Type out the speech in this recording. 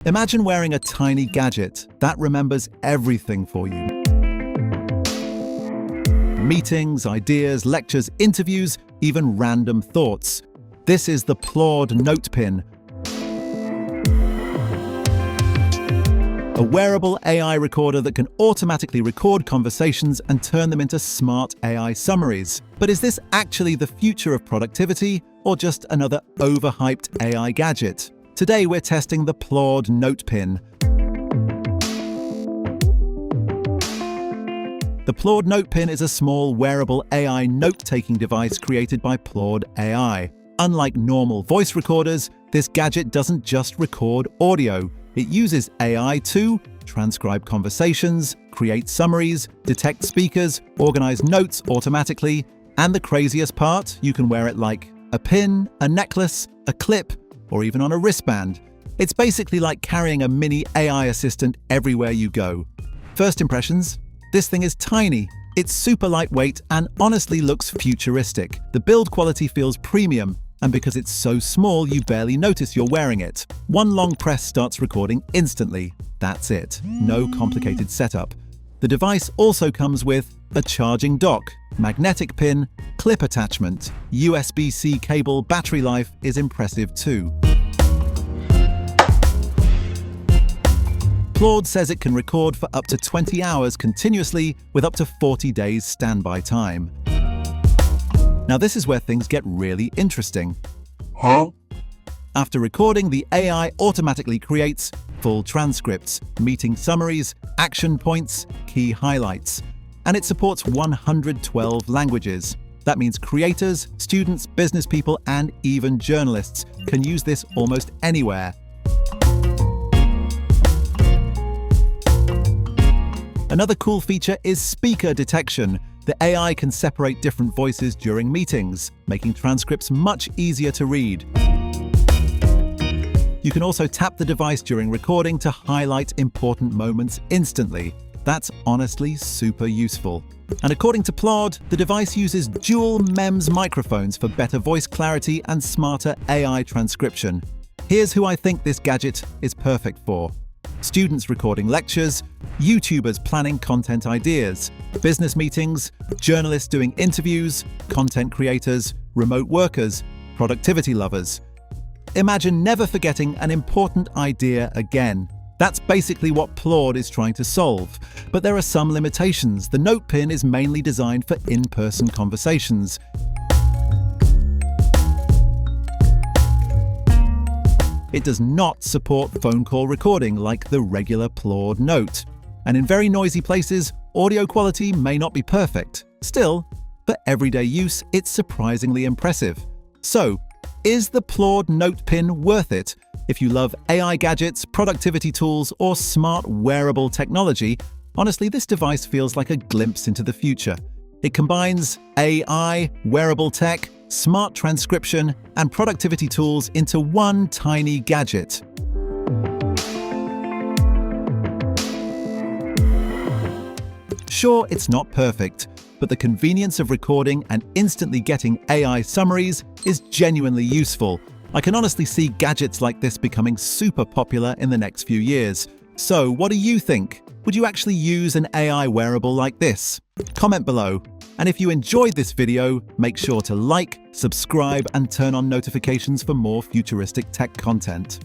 Imagine wearing a tiny gadget that remembers everything for you. Meetings, ideas, lectures, interviews, even random thoughts. This is the PLAUD NotePin, a wearable AI recorder that can automatically record conversations and turn them into smart AI summaries. But is this actually the future of productivity, or just another overhyped AI gadget? Today we're testing the PLAUD NotePin. The PLAUD NotePin is a small wearable AI note-taking device created by PLAUD AI. Unlike normal voice recorders, this gadget doesn't just record audio. It uses AI to transcribe conversations, create summaries, detect speakers, organize notes automatically, and the craziest part, you can wear it like a pin, a necklace, a clip, or even on a wristband. It's basically like carrying a mini AI assistant everywhere you go. First impressions? This thing is tiny. It's super lightweight and honestly looks futuristic. The build quality feels premium, and because it's so small, you barely notice you're wearing it. One long press starts recording instantly. That's it. No complicated setup. The device also comes with a charging dock, magnetic pin, clip attachment, USB-C cable. Battery life is impressive too. PLAUD says it can record for up to 20 hours continuously with up to 40 days standby time. Now this is where things get really interesting. After recording, the AI automatically creates full transcripts, meeting summaries, action points, key highlights. And it supports 112 languages. That means creators, students, business people, and even journalists can use this almost anywhere. Another cool feature is speaker detection. The AI can separate different voices during meetings, making transcripts much easier to read. You can also tap the device during recording to highlight important moments instantly. That's honestly super useful. And according to PLAUD, the device uses dual MEMS microphones for better voice clarity and smarter AI transcription. Here's who I think this gadget is perfect for. Students recording lectures, YouTubers planning content ideas, business meetings, journalists doing interviews, content creators, remote workers, productivity lovers. Imagine never forgetting an important idea again. That's basically what PLAUD is trying to solve. But there are some limitations. The NotePin is mainly designed for in-person conversations. It does not support phone call recording like the regular PLAUD Note. And in very noisy places, audio quality may not be perfect. Still, for everyday use, it's surprisingly impressive. So, is the PLAUD NotePin worth it? If you love AI gadgets, productivity tools, or smart wearable technology, honestly, this device feels like a glimpse into the future. It combines AI, wearable tech, smart transcription, and productivity tools into one tiny gadget. Sure, it's not perfect, but the convenience of recording and instantly getting AI summaries is genuinely useful. I can honestly see gadgets like this becoming super popular in the next few years. So, what do you think? Would you actually use an AI wearable like this? Comment below. And if you enjoyed this video, make sure to like, subscribe, and turn on notifications for more futuristic tech content.